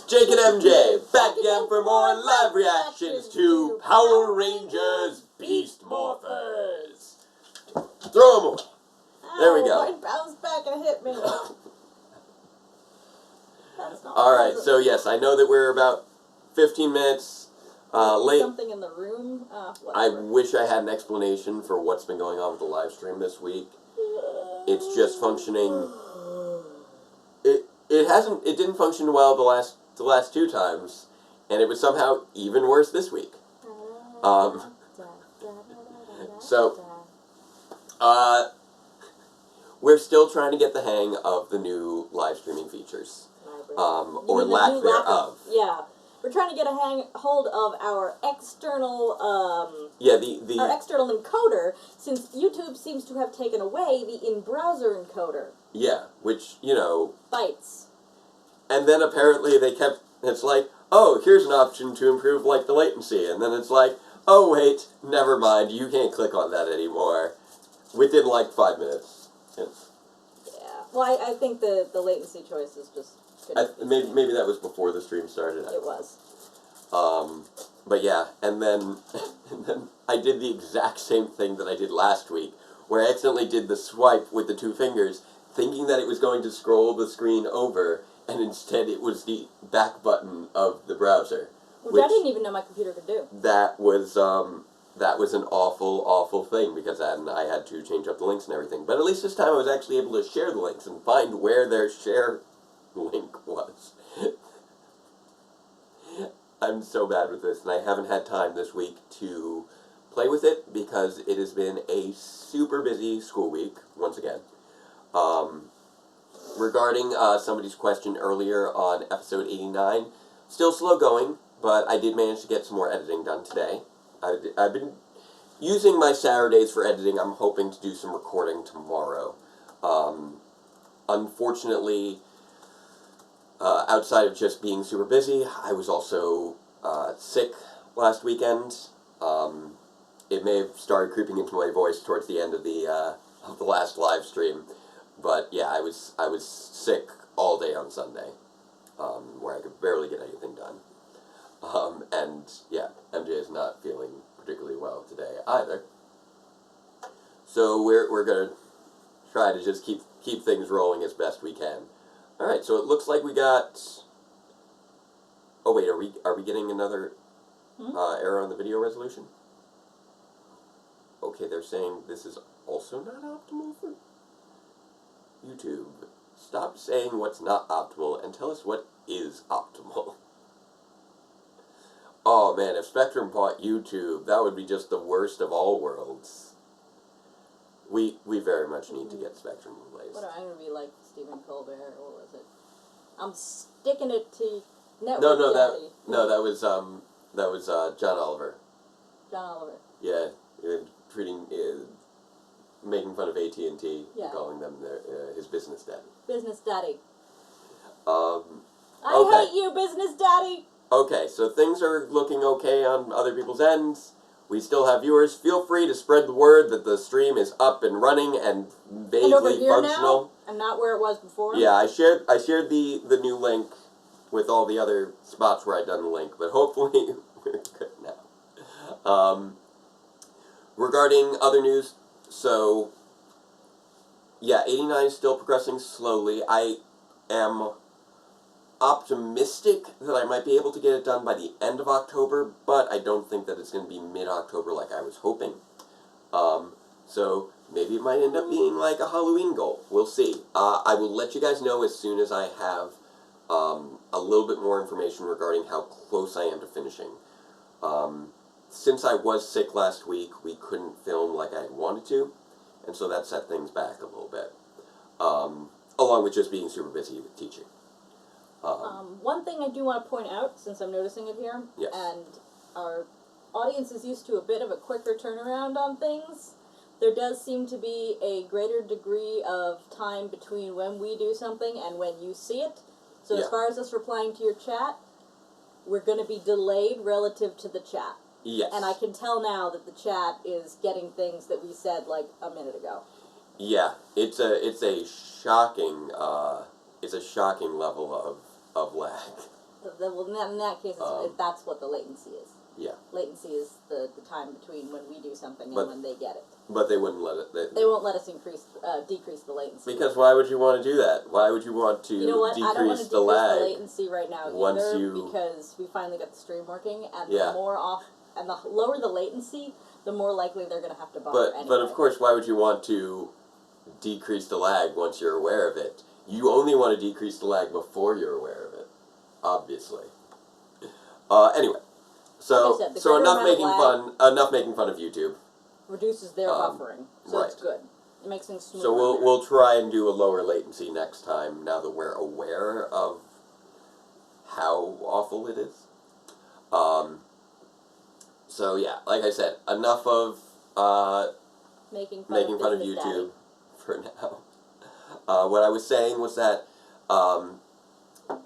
Jake and MJ, back again for more live reactions to Power Rangers Beast Morphers. Throw them away. There we go. Mine bounced back and hit me. Alright, so yes, I know that we're about 15 minutes late. Something in the room? I wish I had an explanation for what's been going on with the live stream this week. It's just functioning. It didn't function well the last two times, and it was somehow even worse this week. We're still trying to get the hang of the new live streaming features, or lack thereof. Yeah, we're trying to get a hold of our external our external encoder, since YouTube seems to have taken away the in-browser encoder. Yeah, which, you know, bites. And then apparently it's like, oh, here's an option to improve, like, the latency. And then it's like, oh, wait, never mind, you can't click on that anymore. Within, like, 5 minutes. Yeah. Well, I think the latency choice is just good. Maybe that was before the stream started. It was. But yeah, and then I did the exact same thing that I did last week, where I accidentally did the swipe with the 2 fingers, thinking that it was going to scroll the screen over, and instead it was the back button of the browser. Which I didn't even know my computer could do. That was an awful, awful thing, because I had to change up the links and everything. But at least this time I was actually able to share the links and find where their share link was. I'm so bad with this, and I haven't had time this week to play with it, because it has been a super busy school week, once again. Regarding somebody's question earlier on episode 89, still slow going, but I did manage to get some more editing done today. I've been using my Saturdays for editing. I'm hoping to do some recording tomorrow. Unfortunately, outside of just being super busy, I was also sick last weekend. It may have started creeping into my voice towards the end of the last live stream. But yeah, I was sick all day on Sunday, where I could barely get anything done. And yeah, MJ is not feeling particularly well today either. So we're gonna try to just keep things rolling as best we can. All right, so it looks like we got. Oh wait, are we getting another error on the video resolution? Okay, they're saying this is also not optimal for YouTube. Stop saying what's not optimal and tell us what is optimal. Oh man, if Spectrum bought YouTube, that would be just the worst of all worlds. We very much need to get Spectrum replaced. What, I'm going to be like Stephen Colbert, or what was it? I'm sticking it to network daddy. That was John Oliver. John Oliver. Yeah, making fun of AT&T and calling them his business daddy. Business daddy. I hate you, business daddy! Okay, so things are looking okay on other people's ends. We still have viewers. Feel free to spread the word that the stream is up and running and vaguely over here functional. Now, and not where it was before? Yeah, I shared the new link with all the other spots where I'd done the link, but hopefully we're good now. Regarding other news, so yeah, 89 is still progressing slowly. I am optimistic that I might be able to get it done by the end of October, but I don't think that it's going to be mid-October like I was hoping. So maybe it might end up being like a Halloween goal. We'll see. I will let you guys know as soon as I have a little bit more information regarding how close I am to finishing. Since I was sick last week, we couldn't film like I wanted to, and so that set things back a little bit, along with just being super busy with teaching. One thing I do want to point out, since I'm noticing it here, yes. And our audience is used to a bit of a quicker turnaround on things, there does seem to be a greater degree of time between when we do something and when you see it. So as far as us replying to your chat, we're going to be delayed relative to the chat. Yes. And I can tell now that the chat is getting things that we said like a minute ago. Yeah, it's a shocking level of lag. Well, in that case, that's what the latency is. Yeah. Latency is the time between when we do something and when they get it. But they wouldn't let it. They won't let us decrease the latency. Because why would you want to do that? Why would you want to You know what? decrease I don't want to decrease the lag? the latency right now because we finally got the stream working, and the lower the latency, the more likely they're going to have to buffer anyway. But of course, why would you want to decrease the lag once you're aware of it? You only want to decrease the lag before you're aware of it, obviously. Anyway, so like I said, so enough making fun of YouTube. Reduces their buffering, so it's good. It makes things smoother. So we'll try and do a lower latency next time. Now that we're aware of how awful it is. So yeah, like I said, enough of making fun of YouTube for now. What I was saying was that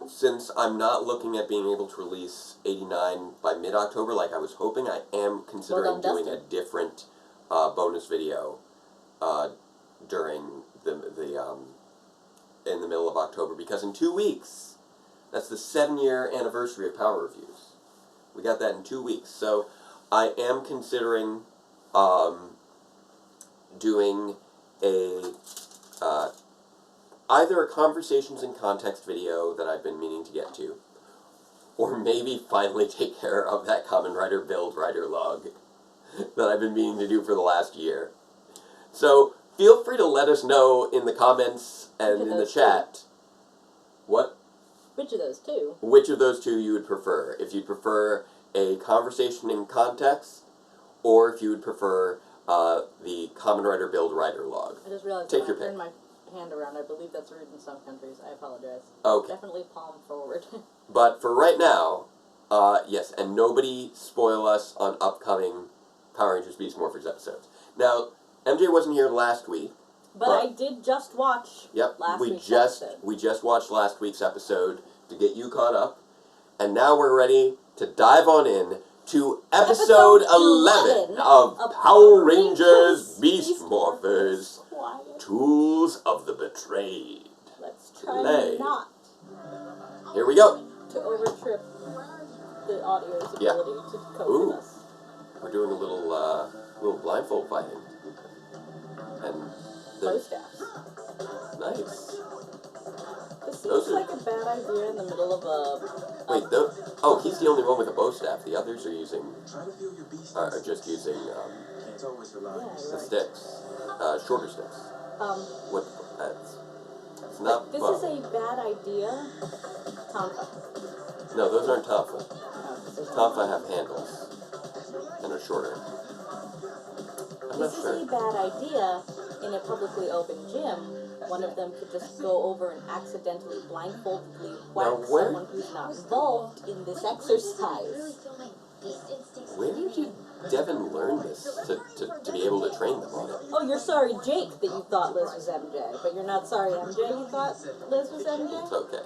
since I'm not looking at being able to release 89 by mid-October like I was hoping, I am considering doing a different bonus video during in the middle of October, because in 2 weeks, that's the 7-year anniversary of Power Reviews. We got that in 2 weeks, so I am considering doing either a Conversations in Context video that I've been meaning to get to, or maybe finally take care of that Kamen Rider build writer log that I've been meaning to do for the last year. So feel free to let us know in the comments and in the chat. What? Which of those two? Which of those two you would prefer. If you'd prefer a Conversation in Context, or if you would prefer the Kamen Rider build writer log. I just realized Take when your I pick. turned my hand around, I believe that's rude in some countries. I apologize. Okay. Definitely palm forward. But for right now, yes, and nobody spoil us on upcoming Power Rangers Beast Morphers episodes. Now, MJ wasn't here last week. But I did just watch last week's episode. We just watched last week's episode to get you caught up. And now we're ready to dive on in to episode 11 of Power Rangers Beast Morphers, Tools of the Betrayed. Let's try not. Here we go. To overtrip the audio's ability to cope with us. We're doing a little blindfold fighting. And Bow-staffs. Nice. This seems like a bad idea in the middle of a... Wait, he's the only one with a bow staff. The others are just using the sticks, shorter sticks. It's not. This is a bad idea. Tonfa. No, those aren't Tonfa. Tonfa have handles and are shorter. This is a bad idea in a publicly open gym. One of them could just go over and accidentally blindfoldedly whack someone who's not involved in this exercise. Where did Devin learn this to be able to train them on it? Oh, you're sorry, Jake, that you thought Liz was MJ, but you're not sorry, MJ, you thought Liz was MJ? It's okay.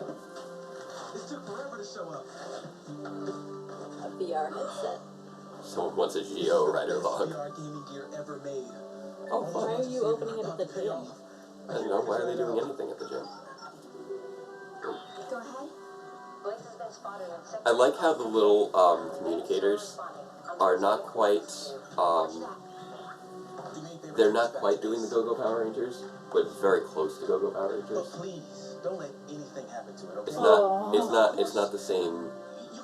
This took forever to show up. A VR headset. Someone wants a Geo Rider log. gaming gear ever made. Oh, fun. Why are you opening it at the gym? I don't know. Why are they doing anything at the gym? Go ahead. I like how the little communicators are not quite, they're not quite doing the Go-Go Power Rangers, but it's very close to Go-Go Power Rangers. But please, don't let anything happen to it, okay? It's not the same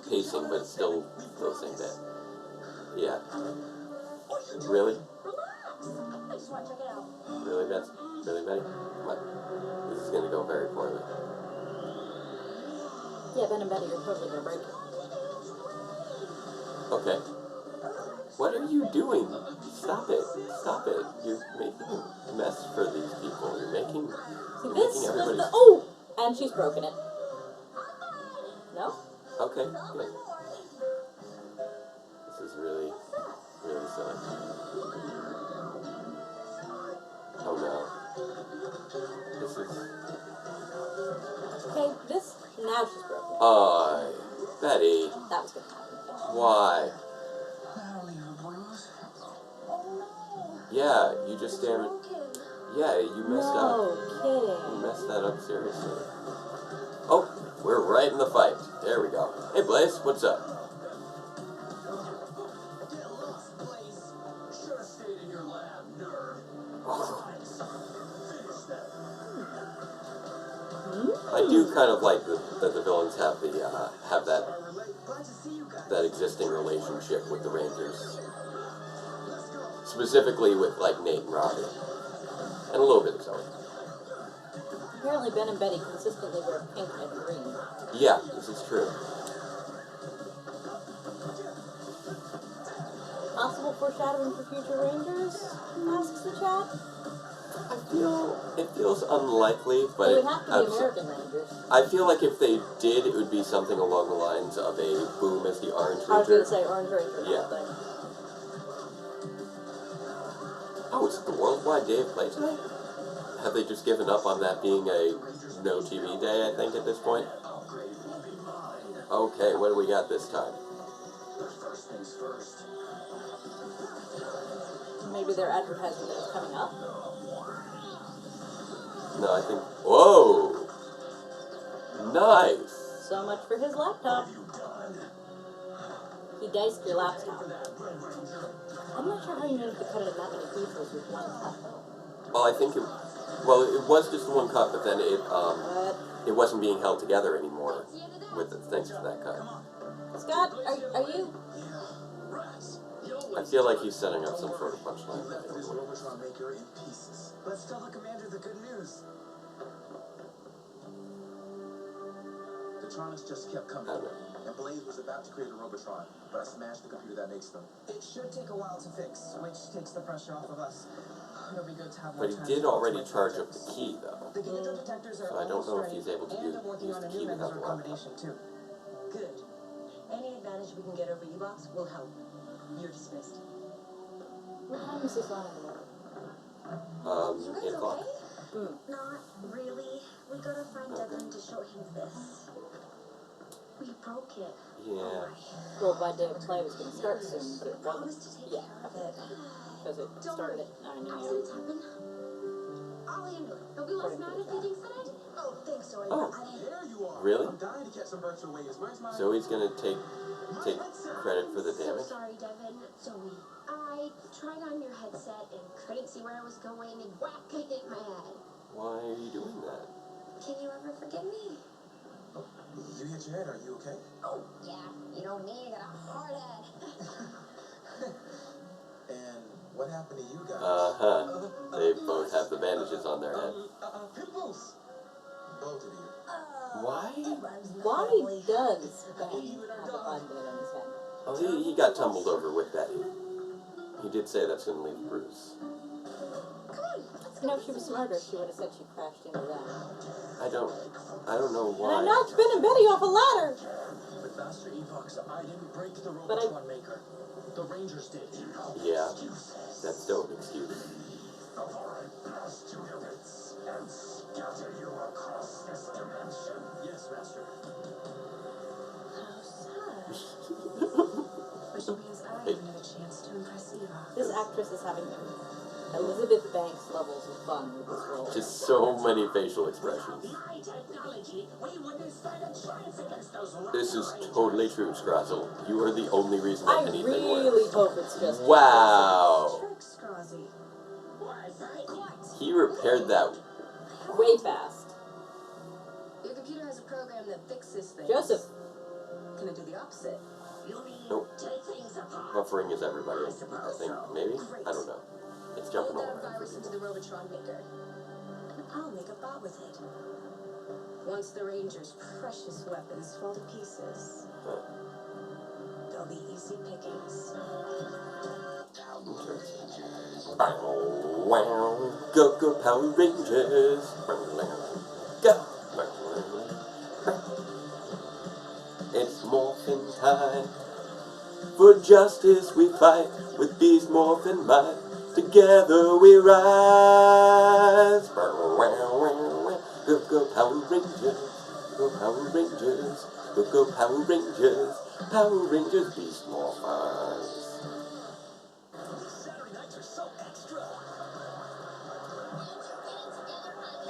pacing, but it's still the same bit. Yeah. Really? I just want to check it out. Really, Betsy? Really, Betty? Come on. This is going to go very poorly. Yeah, Ben and Betty, you're totally gonna break it. Okay. What are you doing? Stop it. Stop it. You're making a mess for these people. You're making everybody... Oh! And she's broken it. No? Okay, good. This is really, really silly. Oh no. This is... Okay, now she's broken it. Betty. That was gonna happen. Why? I don't even bruise. Yeah, you just damaged... Yeah, you messed up. No kidding. You messed that up seriously. Oh, we're right in the fight. There we go. Hey, Blaze, what's up? Get lost, Blaze. Should have stayed in your lab, nerd. Oh, Finish them. I do kind of like that the villains have that Sorry we're late. Glad to see you guys. that existing relationship with the Rangers, Let's go. specifically with like Nate and Robbie, and a little bit of Zoe. Apparently Ben and Betty consistently wear pink and green. Yeah, this is true. Possible foreshadowing for future Rangers? Asks the chat. I feel it feels unlikely, but It would have to be American Rangers. I feel like if they did, it would be something along the lines of a Boom as the Orange I was going Ranger. to say Orange Ranger. Yeah. Thing. Oh, is it the Worldwide Day of Play tonight? Have they just given up on that being a no TV day, I think, at this point? Okay, what do we got this time? First things first. Maybe they're advertising that it's coming up. No, I think... Whoa! Nice! So much for his laptop. He diced your laptop. I'm not sure how you managed to cut it in that many pieces with one cut, though. Well, I think it... Well, it was just one cut, but then it wasn't being held together anymore with thanks to that cut. Scott, are you... I feel like he's setting up some sort of punchline. We left this Robotron maker in pieces. Let's tell the commander the good news. The Tronics just kept coming. I don't know. And Blaze was about to create a Robotron, but I smashed the computer that makes them. It should take a while to fix, which takes the pressure off of us. It'll be good to have more But he time did to already optimize charge up projects. the key, though. The Giganta detectors are So I don't know if almost he's ready, able to and I'm working use on the a key new without mechanism the laptop. combination too. Good. Any advantage we can get over U-Box will help. You're dismissed. What time is this on in the morning? You 8 guys o'clock. okay? Not really. We gotta find Devin to show him this. We broke it. Yeah. Worldwide Day of Play was going to start soon, but it Promise wasn't. to take Yeah, care of it. because it Don't started worry. at 9 a.m. Accidents happen. I'll handle it. Don't be lost mad if he thinks that I did. Oh, thanks, Zoe. Oh. There you are. Really? I'm dying to catch some virtual waves. Where's my... Zoe's gonna take credit for the So damage? sorry, Devin. Zoe, I tried on your headset and couldn't see where I was going, and whack, I hit my head. Why are you doing that? Can you ever forgive me? You hit your head. Are you okay? Oh, yeah. You know me, I got a hard head. And what happened to you guys? Uh-huh. They both have the bandages on their head. Pimples. Both of you. Why? Why does Ben have a band-aid on his head? Oh, he got tumbled over with Betty. He did say that's gonna leave a bruise. You know, if she was smarter, she would have said she crashed into them. I don't know And I why. knocked Ben and Betty off a ladder! But Master Evox, I didn't break the But I- Robotron maker. The Rangers did. Yeah, that's still an excuse. Yes, Master. How sad. Which means I Hey. haven't had a chance to impress Eva. This actress is having Elizabeth Banks levels of fun with this role. Just so many facial expressions. My technology, we wouldn't stand a chance against those This is totally true, Scrazzle. You are the only reason that I anything really works. hope it's just Wow. Trick, Scrozzy. He repaired that. way fast. Your computer has a program that fixes things. Joseph. Can it do the opposite? Nope. Buffering is everybody, I think. Maybe? I don't know. It's jumping all Load that around. virus into the Robotron maker. And I'll make a bot with it. Once the Rangers' precious weapons fall to pieces, they'll be easy pickings. Wow. Go, go, Power Rangers. Go. It's morphin' time. For justice we fight with Beast Morphin' might. Together we rise. Go, go, Power Rangers. Go, Power Rangers. Go, go, Power Rangers. Power Rangers Beast Morphers. Saturday nights are so extra.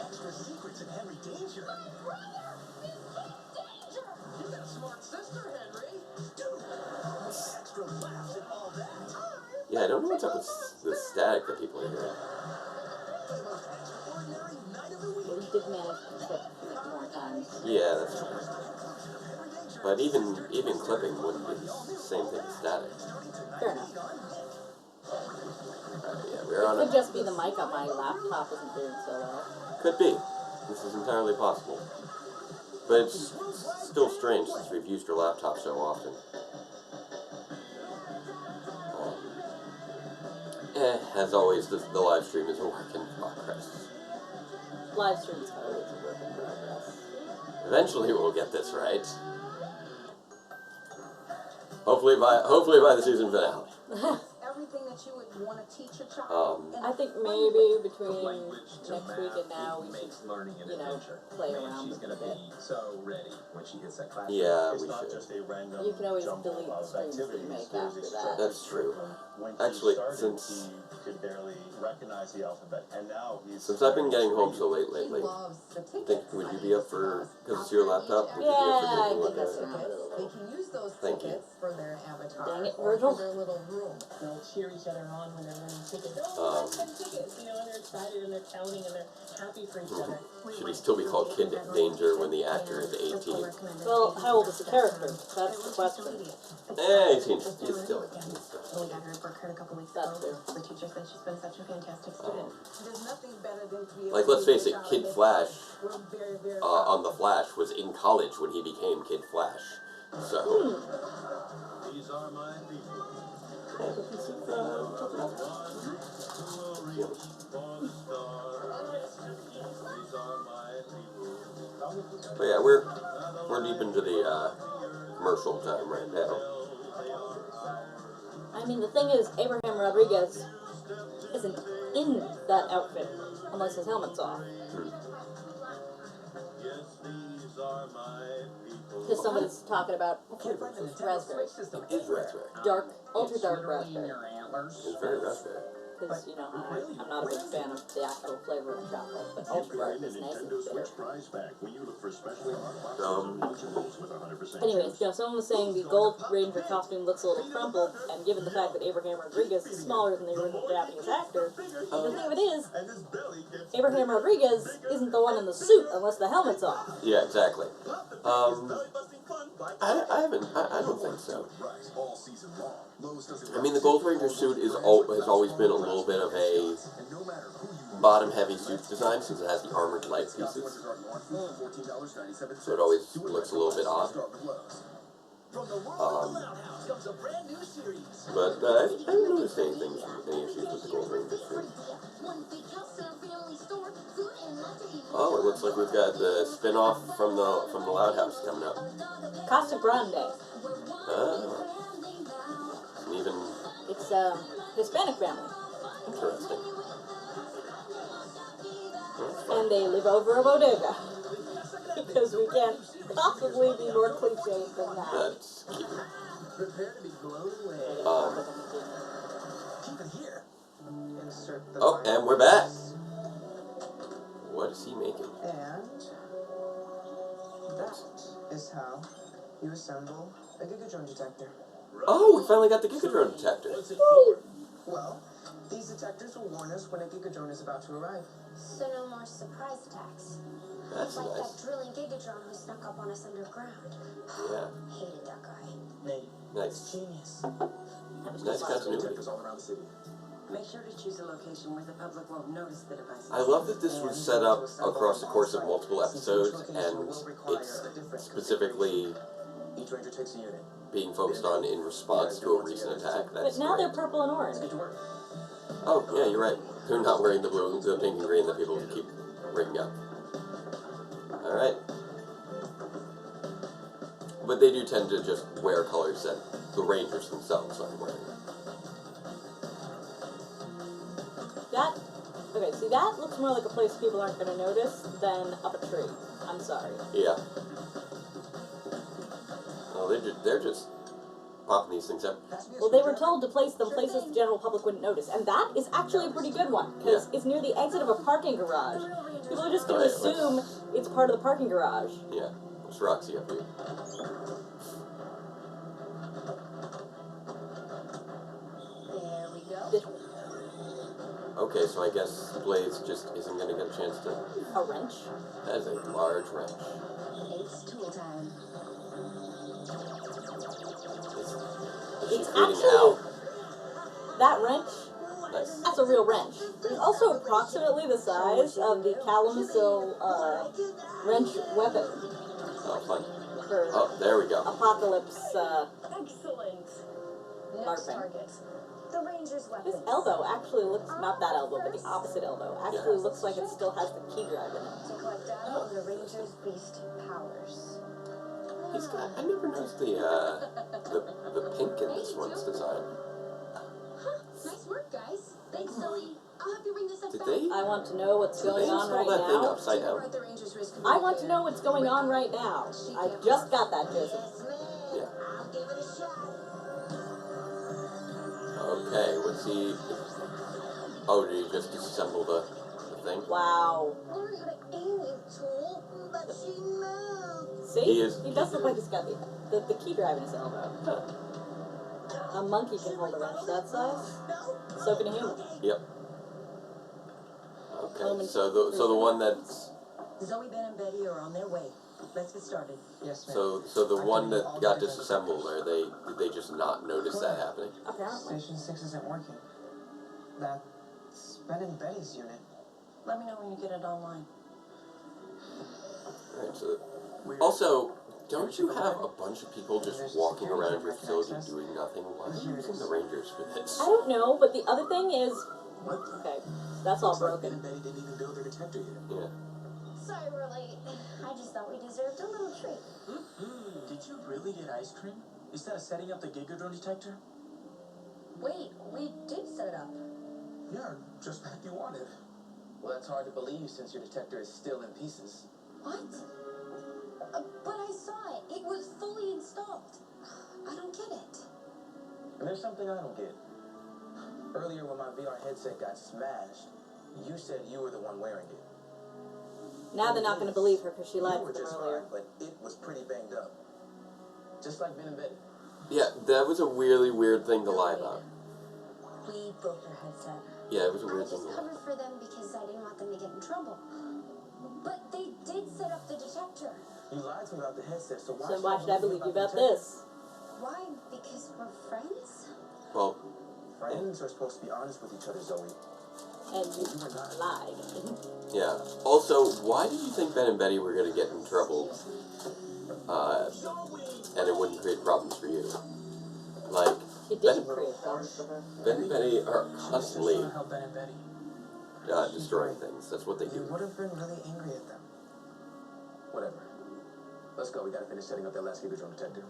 Extra secrets and every danger. You got a small Yeah, I don't know what's up with the static that people are hearing. Well, he did manage to clip a few more times. Yeah, that's true. But even clipping wouldn't be the same thing as static. Fair enough. Yeah, we're on It could just be the mic on my laptop isn't doing so well. Could be. This is entirely possible. But it's still strange since we've used your laptop so often. As always, the live stream is a work in progress. Live stream's always a work in progress. Eventually we'll get this right. Hopefully by the season finale. Everything that you would want to teach a child. I think maybe between next week and now we should, play around with it a bit. So ready when she hits that class. Yeah, It's we not should. just a random You can always jumble delete the of streams that you activities. make There's after a that. structure. That's true. When Actually, he started, since- he could barely recognize the alphabet, and now he's Since I've been getting home so late lately, Loves the would you be up for, because it's your laptop, would you be up Yeah, for I taking a think look that's at it? okay. They can use those Thank you. tickets for their avatar. Dang it, or Virgil. for their little room. They'll cheer each other on when they're winning tickets. Um, Oh, that's 10 tickets, and they're excited and they're counting and they're happy for each other. Should he still be called Kid Danger when the actor is 18? Well, how old is the character? That's the question. He's still. We got her book heard a couple weeks That's ago. fair. The teacher said she's been such a fantastic student. There's nothing better than to be able Like, to let's face it, do Kid this. Flash We're very, very on The Flash was in college when he became Kid Flash. So, These are my people. but yeah, we're deep into the commercial time right now. I mean, the thing is, Abraham Rodriguez isn't in that outfit unless his helmet's off. Because somebody's talking about raspberry. It is raspberry. Dark, ultra dark raspberry. It's very raspberry. Because, I'm not a big fan of the actual flavor of chocolate, but ultra dark is nice and bitter. Anyways, someone was saying the Gold Ranger costume looks a little crumpled, and given the fact that Abraham Rodriguez is smaller than the original Japanese actor, the thing of it is, Abraham Rodriguez isn't the one in the suit unless the helmet's off. Yeah, exactly. I don't think so. I mean, the Gold Ranger suit has always been a little bit of a bottom-heavy suit design since it has the armored leg pieces. So it always looks a little bit odd. But I haven't noticed any issues with the Gold Ranger suit. Oh, it looks like we've got the spin-off from the Loud House coming up. Casa Grande. Oh. Even It's a Hispanic family. interesting. And they live over a bodega. Because we can't possibly be more cliched than that. That's cute. Prepare to be blown away. Keep it here. Insert the Oh, and we're back. What is he making? And that is how you assemble a gigadrone detector. Oh, we finally got the Gigadrone detector. Well, these detectors will warn us when a gigadrone is about to arrive. So no more surprise attacks. That's Like nice. that drilling gigadrone who snuck up on us underground. Yeah, Hated that guy. Nate, nice. genius. That was Nice just continuity. Detectors all around the city. Make sure to choose a location where the public won't notice the devices. I love that this was set up across the course of multiple episodes, and it's specifically Each ranger takes a unit. being focused on in response to a recent attack. But That's now they're great. purple and orange. Get to work. Oh, yeah, you're right. They're not wearing the blue, the pink and green that people keep bringing up. Alright. But they do tend to just wear colors that the Rangers themselves aren't wearing. See, that looks more like a place people aren't going to notice than up a tree. I'm sorry. Yeah. Oh, they're just popping these things up. Well, they were told to place them places the general public wouldn't notice, and that is actually a pretty good one, because it's near the exit of a parking garage. People are just going to assume it's part of the parking garage. Yeah. What's Roxy up here? There we go. Okay, so I guess Blaze just isn't going to get a chance to... A wrench? That is a large wrench. It's tool time. Is she It's feeding actually- out? That wrench? Nice. That's a real wrench. It's also approximately the size of the Kalamazoo wrench weapon Oh, fun. for Oh, there we go. Apocalypse. Excellent. Next Larping. target. The Ranger's weapons. His elbow actually looks, not that elbow, but the opposite elbow, actually looks like it still has the key drive in it. To collect data on the Ranger's Beast powers. He's got... I never noticed the pink in this one's design. Nice work, guys. Thanks, Zoe. I'll have you ring this up Did back. they... I want to know what's Did going they on install right that thing now. upside down? The Rangers risk I want to know what's going on right now. I just got that, Joseph. Yes, ma'am. Yeah. I'll give it a shot. Okay, what's he... Oh, did he just disassemble the thing? Wow. Learn how to aim with tool, but she moved. See? He is- He does look like he's got the key drive in his elbow. A monkey can hold a wrench that size. So can a human. Yep. Okay, so the one that's... Zoe, Ben, and Betty are on their way. Let's get started. Yes, ma'am. So the one that got disassembled, did they just not notice that happening? Apparently. Station 6 isn't working. That's Ben and Betty's unit. Let me know when you get it online. Alright, so... Also, don't you have a bunch of people just walking around your facility doing nothing? Why are you using the Rangers for this? I don't know, but the other thing is... What? Okay, that's all Looks like Ben broken. and Betty didn't even build their detector yet. Yeah. Sorry we're late. I just thought we deserved a little treat. Did you really get ice cream? Instead of setting up the Gigadrone detector? Wait, we did set it up. Yeah, just like you wanted. Well, that's hard to believe since your detector is still in pieces. What? But I saw it. It was fully installed. I don't get it. And there's something I don't get. Earlier when my VR headset got smashed, you said you were the one wearing it. Now they're not going to believe her because she lied You were to them just earlier. fine, but it was pretty banged up. Just like Ben and Betty. Yeah, that was a really weird thing to lie about. We broke their headset. Yeah, it was a I weird thing just to lie covered for them because I didn't want them to get in trouble. But they did set up the detector. You lied to me about the headset, so So why should I believe you about this? Why? Because we're friends? Well, Friends are supposed to be honest with each other, Zoe. And you lied. yeah. Also, why did you think Ben and Betty were going to get in trouble? And it wouldn't create problems for you? Like, It didn't create problems for her. Ben and Betty are constantly Trying to help Ben and Betty. destroying things. That's what they You do. would have been really angry at them. Whatever. Let's go. We gotta finish setting up that last Gigadrone detector.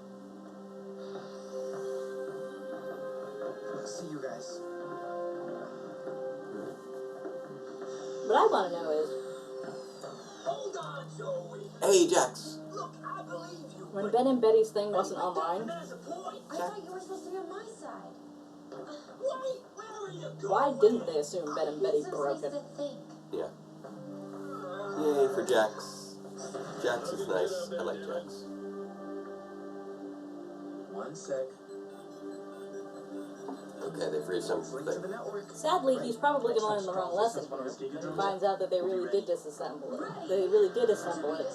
See you guys. What I want to know is, Hold on, Zoe. Hey, Jax. Look, I believe you. when Ben and Betty's thing wasn't online, There's a point. I thought you were supposed to be on my side. Wait, where are you going? why didn't they assume Ben and Betty This broke is it? the thing. Yeah. Yay for Jax. Jax is nice. I like Jax. 1 sec. Okay, they've reassembled the Link to the thing. network. Sadly, he's probably going to learn the wrong lesson here. He finds out that they really did disassemble it. They really did assemble it.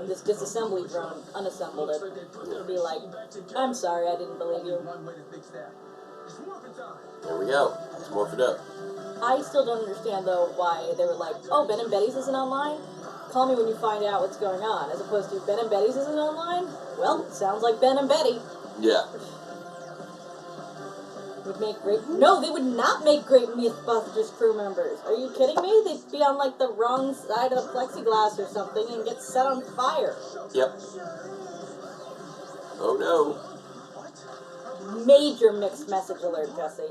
And this disassembly drone unassembled it. And be like, I'm sorry, I didn't believe you. One way to fix that. It's morphin' time. There we go. Let's morph it up. I still don't understand, though, why they were like, oh, Ben and Betty's isn't online? Call me when you find out what's going on. As opposed to, Ben and Betty's isn't online? Well, sounds like Ben and Betty. Yeah. Would make great... No, they would not make great Mythbusters crew members. Are you kidding me? They'd be on, like, the wrong side of the plexiglass or something and get set on fire. Yep. Oh no. Major mixed message alert, Jesse.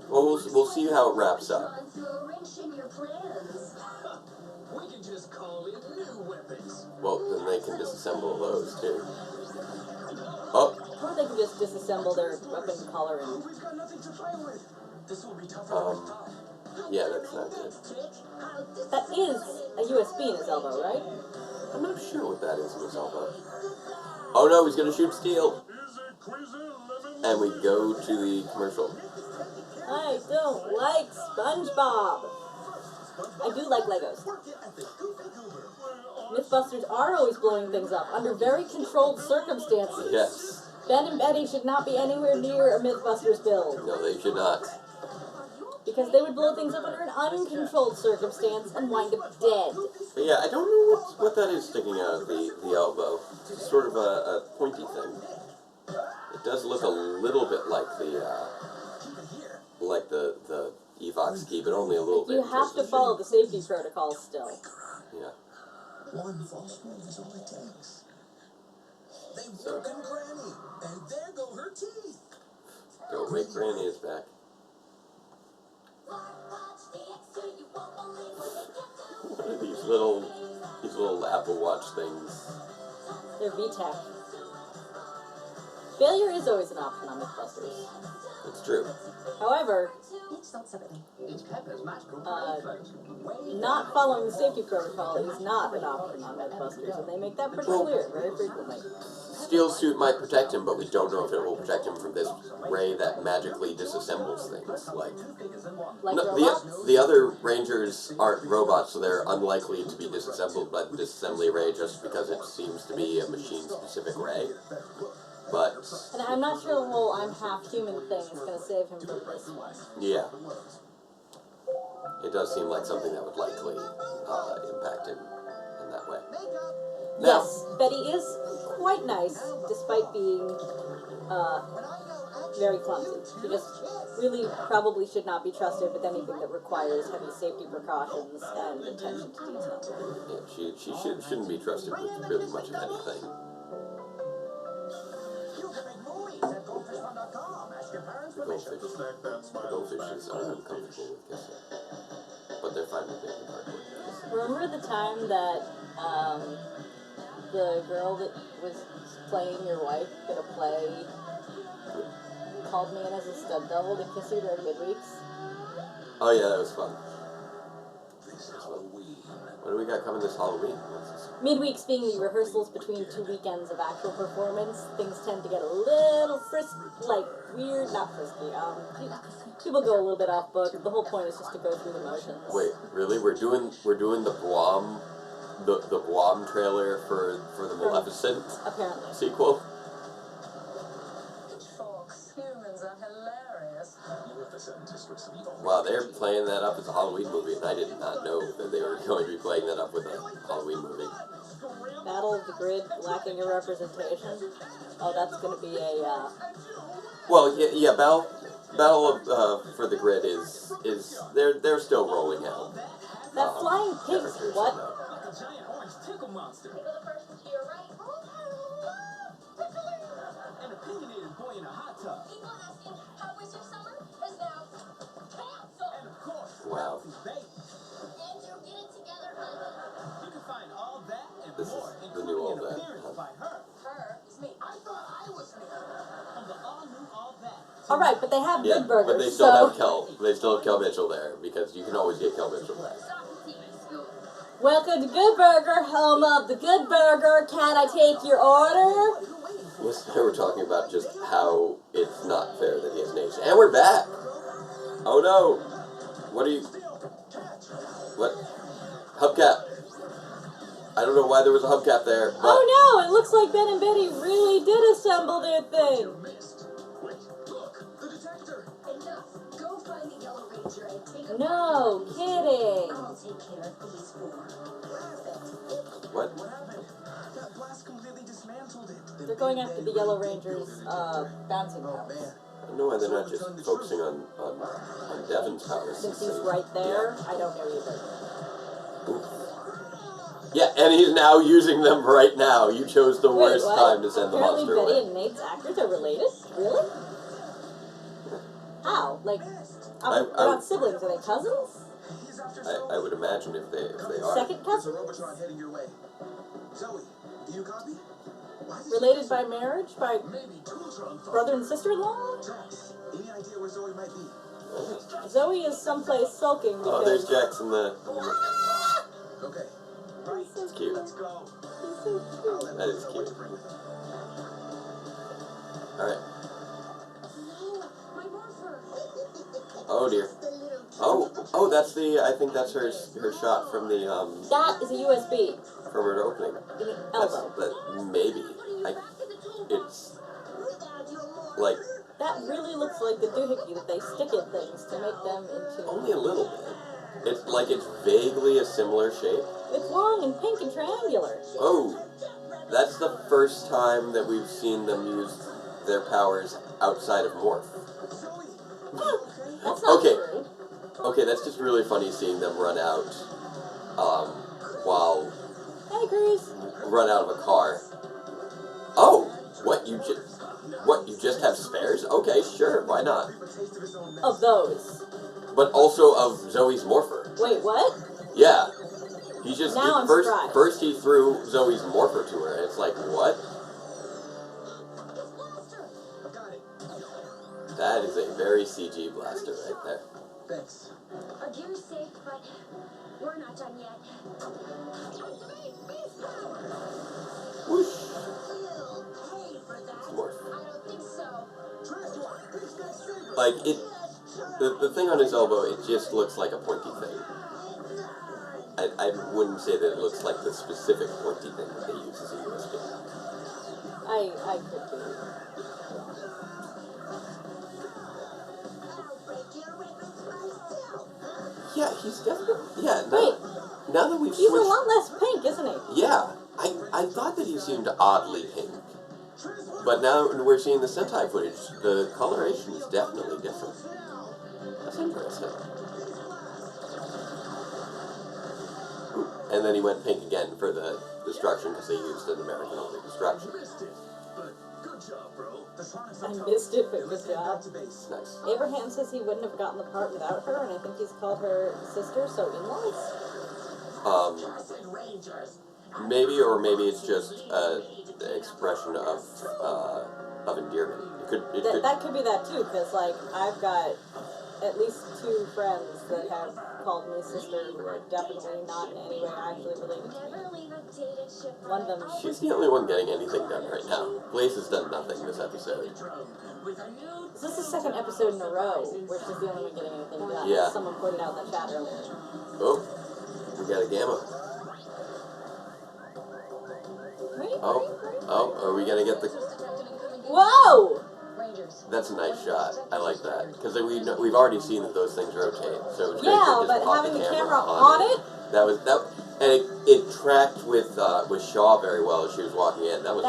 Well, we'll see how it wraps up. Trying to throw a wrench in your plans. We can just call it new weapons. Well, then they can disassemble those too. Oh, Or they could just disassemble their weapon color and... We've got nothing to play with. This will be tougher than we thought. yeah, that's not good. That is a USB in his elbow, right? I'm not sure what that is in his elbow. Oh no, he's gonna shoot steel. And we go to the commercial. I don't like SpongeBob. I do like Legos. Mythbusters are always blowing things up under very controlled circumstances. Yes. Ben and Betty should not be anywhere near a Mythbusters build. No, they should not. Because they would blow things up under an uncontrolled circumstance and wind up dead. But yeah, I don't know what that is sticking out of the elbow. It's sort of a pointy thing. It does look a little bit like the Evox key, but only a little bit. You have to follow the safety protocols still. Yeah. One false move is all it takes. They've woken Granny, and there go her teeth. Don't make Granny is back. What are these little Apple Watch things? They're VTech. Failure is always an option on Mythbusters. It's true. However, It's not something. It's Peppa's magical not following the safety protocol is not an option on Mythbusters, and they make that pretty clear very frequently. Steel suit might protect him, but we don't know if it will protect him from this ray that magically disassembles things. Like No, robots? the other Rangers aren't robots, so they're unlikely to be disassembled by the disassembly ray just because it seems to be a machine-specific ray. But And I'm not sure the whole I'm half human thing is going to save him from this one. yeah, it does seem like something that would likely impact him in that way. Now, Yes, Betty is quite nice, despite being very clumsy. She just really probably should not be trusted with anything that requires heavy safety precautions and attention to detail. yeah, she shouldn't be trusted with really much of anything. You can make movies at goldfishfun.com. Ask your parents The permission. goldfishes are uncomfortable with kissing, but they're fine with making cardboard. Remember the time that the girl that was playing your wife in a play called me in as a stunt double to kiss her during midweeks? Oh yeah, that was fun. What do we got coming this Halloween? What's this? Midweeks being the rehearsals between 2 weekends of actual performance, things tend to get a little weird, not frisky. People go a little bit off book. The whole point is just to go through the motions. Wait, really? We're doing the Blom, the Blom trailer for the Maleficent Apparently. sequel. Folks, humans are hilarious. Wow, they're playing that up as a Halloween movie, and I did not know that they were going to be playing that up with a Halloween movie. Battle of the Grid lacking a representation. Oh, that's going to be a. Well, yeah, Battle of for the Grid is they're still rolling out. That flying pig. What? Like a giant orange tickle monster. An opinionated boy in a hot tub. People asking, how was your summer? Is now canceled. And of course, Wow. Ralphie's baby. Andrew, get it together, honey. You can find all that and This is more, the new including All an That. appearance by her. Her is me. I thought I was me. On the all-new All That. Alright, but they have Yeah, good burgers, but they still so. have Kel. They still have Kel Mitchell there because you can always get Kel Mitchell there. Welcome to Good Burger, home of the Good Burger. Can I take your order? Yesterday we were talking about just how it's not fair that he has an age. And we're back! Oh no! What are you... What? Hubcap. I don't know why there was a hubcap there, but... Oh no, it looks like Ben and Betty really did assemble their thing. Wait, look, the detector. Enough. Go find the Yellow Ranger and take him. No kidding. I'll take care of these four. Perfect. What? What happened? That blast completely dismantled it. They're going after the Yellow Ranger's bouncing Oh house. man. I don't know why they're not just focusing on Devin's powers. Since he's right there, I don't know either. Yeah, and he's now using them right now. You chose the Wait, worst what? time to send the Apparently monster Betty away. and Nate's actors are related? Really? How? Like, they're not siblings, are they cousins? He's after I would imagine if they are. Second There's a cousins? Robotron heading your way. Zoe, do you copy? Why is Related by marriage? By Maybe Tooltron thought. brother and sister-in-law? Jax, any idea where Zoe might be? Zoe is someplace sulking Oh, there's because Jax in the... Okay. Right. It's cute. Let's go. he's so cute. I'll let That you is know cute. what to bring with you. Alright. No, my morpher. Oh dear. Oh, that's the. I think that's her shot from the That is a USB from her opening. in the elbow. Maybe. It's like That really looks like the doohickey that they stick in things to make them into. only a little bit. It's like it's vaguely a similar shape. It's long and pink and triangular. Oh, that's the first time that we've seen them use their powers outside of Morph. That's not Okay. true. Okay, that's just really funny seeing them run out, while Hey, Cruz. run out of a car. Oh, what you just have spares? Okay, sure, why not? Of those. But also of Zoe's Morpher. Wait, what? Yeah, he just Now I'm first surprised. first he threw Zoe's Morpher to her, and it's like what? That is a very CG blaster right there. Thanks. Our gear's safe, but we're not done yet. Whoosh. You'll pay for that. It's Morph. I don't think so. Like it, the thing on his elbow, it just looks like a pointy thing. I wouldn't say that it looks like the specific pointy thing that they use as a USB. I could be. Yeah, he's definitely. Yeah, Wait. now that we've He's switched. a lot less pink, isn't he? Yeah, I thought that he seemed oddly pink, but now we're seeing the Sentai footage. The coloration is definitely different. That's interesting. Ooh, and then he went pink again for the destruction because they used an American-only destruction. I missed it, but good job. Nice. Abraham says he wouldn't have gotten the part without her, and I think he's called her sister, so in-laws? Maybe, or maybe it's just an expression of endearment. That could be that too, because like I've got at least 2 friends that have called me sister who are definitely not in any way actually related to me. One of them. She's the only one getting anything done right now. Blaze has done nothing this episode. Is this the second episode in a row where she's the only one getting anything done? Yeah. Someone pointed out in the chat earlier. Oh, we got a Gamma. Oh, are we gonna get the? Whoa! That's a nice shot. I like that because we've already seen that those things rotate. So it's great Yeah, to but just pop having the the camera camera on it? And it tracked with Shaw very well as she was walking in. That was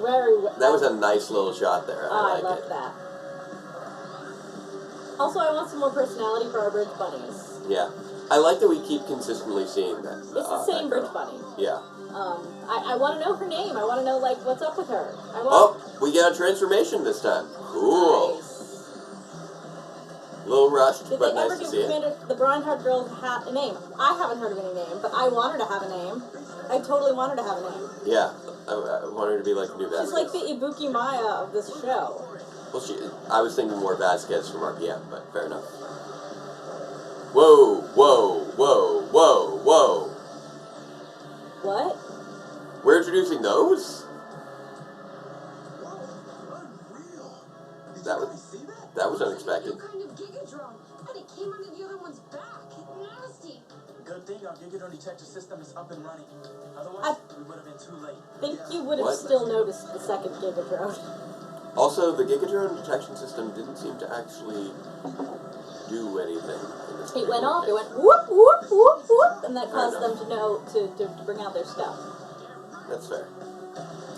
very. That was a nice little shot there. I like love it. that. Also, I want some more personality for our bridge bunnies. Yeah, I like that we keep consistently seeing that. It's the same bridge bunny. Yeah. I want to know her name. I want to know, like, what's up with her. We got a transformation this time. Cool. Nice. A little rushed, Did but they ever nice to give see it. Commander, the Breinhardt girl a name? I haven't heard of any name, but I want her to have a name. I totally want her to have a name. Yeah, I want her to be like a new Vasquez. She's like the Ibuki Maya of this show. Well, I was thinking more Vasquez from RPM, but fair enough. Whoa, whoa, whoa, whoa, whoa. What? We're introducing those? That was unexpected. Kind of gigadrone, and it came out of the other one's back. Nasty. Good thing our gigadrone detector system is up and running. Otherwise, we would have been too late. I think you would have What? still noticed the second Gigadrone. Also, the Gigadrone detection system didn't seem to actually do anything. In this It went particular off. It case. went whoop whoop whoop whoop, and that Fair caused enough. them to know to bring out their stuff. That's fair.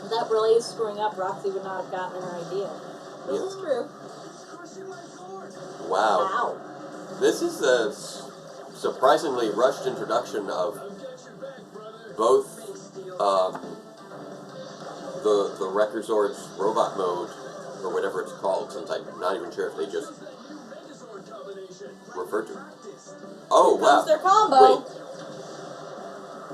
If that relay is screwing up, Roxy would not have gotten her idea. This Yeah. is true. Wow. Ow. This is a surprisingly rushed introduction of both the Wrecker Zord's robot mode, or whatever it's called, since I'm not even sure if they just referred to it. Oh, Here comes wow. their combo. Wait.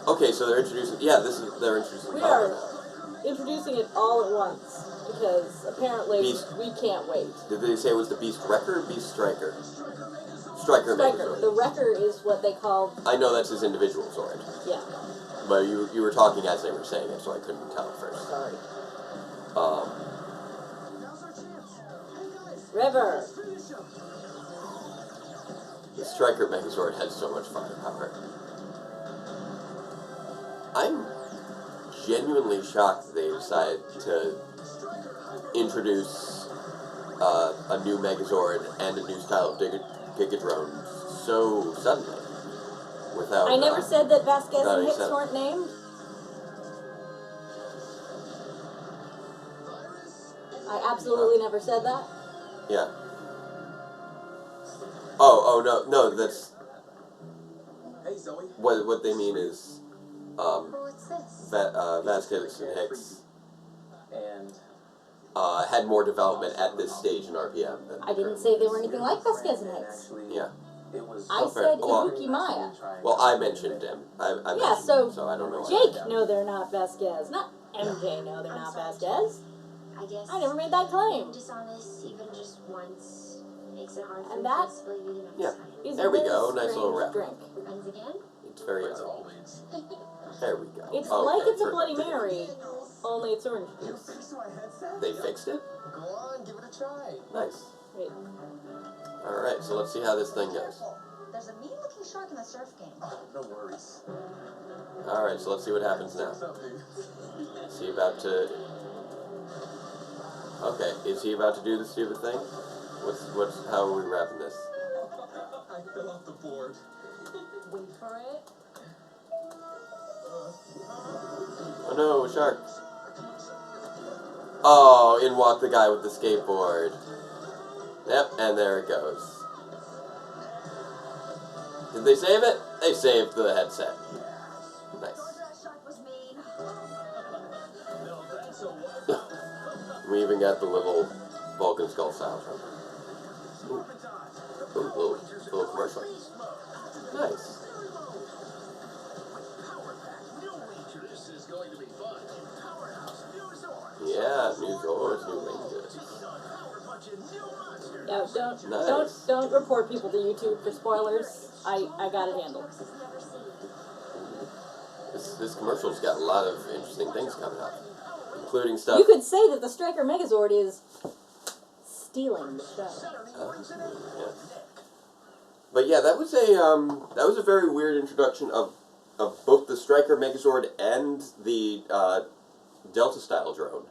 Okay, so they're introducing... Yeah, they're introducing We combo are now. introducing it all at once because apparently Beast. we can't wait. Did they say it was the Beast Wrecker or Beast Striker? Striker Striker. Megazord. The Wrecker is what they call. I know that's his individual Zord. Yeah. But you were talking as they were saying it, so I couldn't tell at first. Sorry. Um, River. Striker Megazord has so much firepower. I'm genuinely shocked that they decided to introduce a new Megazord and a new style of Gigadrone so suddenly. Without, I never said that Vasquez without and any Hicks setup. weren't named. I absolutely never said that. Yeah. Oh, no, that's... Hey, Zoe. What they mean is, What's this? Vasquez and Hicks And had more development at this stage in RPM than... I didn't say they were anything like Vasquez and Hicks. actually, Yeah. it was. I fair. said Well- Ibuki Maya. Well, I mentioned him. I Yeah, mentioned so him, so I don't know. Jake, no, they're not Vasquez. Not MJ, no, they're I'm not sorry, Vasquez. I guess. I never made that claim. Being dishonest, even just once, makes it hard for And me that- to believe you the next Yeah. time. Is There a we very go, nice strange little wrap. drink. Friends again? It's very... always. There we go. It's Okay, like it's a for- Bloody Mary, only it's orange You juice. fixed my headset? They fixed it? Go on, give it a try. Nice. Wait. Alright, so let's see how this thing goes. There's a mean-looking shark in the surf game. Oh, no worries. Alright, so let's see what happens now. What's up, dude? Is he about to... Okay, is he about to do the stupid thing? How are we wrapping this? I fell off the board. Wait for it. Oh no, a shark. Oh, in walked the guy with the skateboard. Yep, and there it goes. Did they save it? They saved the headset. Nice. That shark was mean. We even got the little Vulcan skull style from it. Ooh, little commercial. Nice. Yeah, new Zords, new Rangers. Yeah, Nice. don't report people to YouTube for spoilers. I got it handled. This commercial's got a lot of interesting things coming up, including stuff. You could say that the Striker Megazord is stealing the show. Yeah. But yeah, that was a very weird introduction of both the Striker Megazord and the Delta style drone.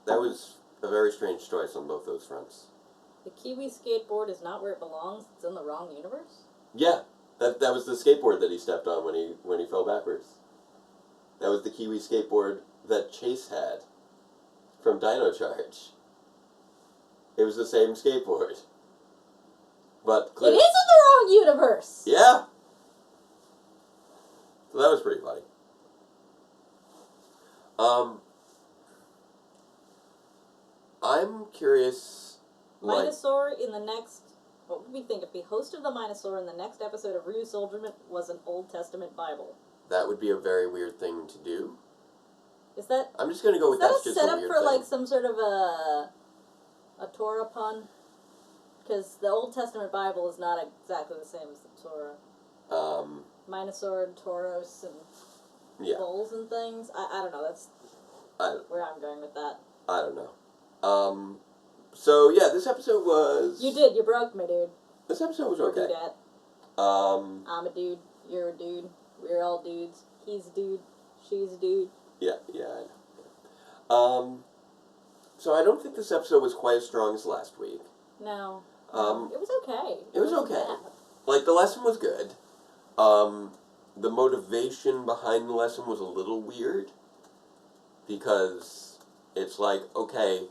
That was a very strange choice on both those fronts. The Kiwi skateboard is not where it belongs. It's in the wrong universe. Yeah, that was the skateboard that he stepped on when he fell backwards. That was the Kiwi skateboard that Chase had from Dino Charge. It was the same skateboard. But It is in the wrong universe. Yeah. So that was pretty funny. I'm curious. Like, Minosaur in the next. What would we think if the host of the Minosaur in the next episode of Ryu Soldierman was an Old Testament Bible? that would be a very weird thing to do. Is that I'm just gonna go with is that that's a just a setup weird for thing. like some sort of a Torah pun? Because the Old Testament Bible is not exactly the same as the Torah. Minosaur and Tauros and Yeah. bulls and things. I don't know. That's where I'm going with that. I don't know. So yeah, this episode was. You did. You broke me, dude. This episode was Or okay. dudette. I'm a dude. You're a dude. We're all dudes. He's a dude. She's a dude. Yeah, I know. So I don't think this episode was quite as strong as last week. No. Um, It was okay. It was wasn't okay. bad. Like, the lesson was good. The motivation behind the lesson was a little weird. Because it's like, okay,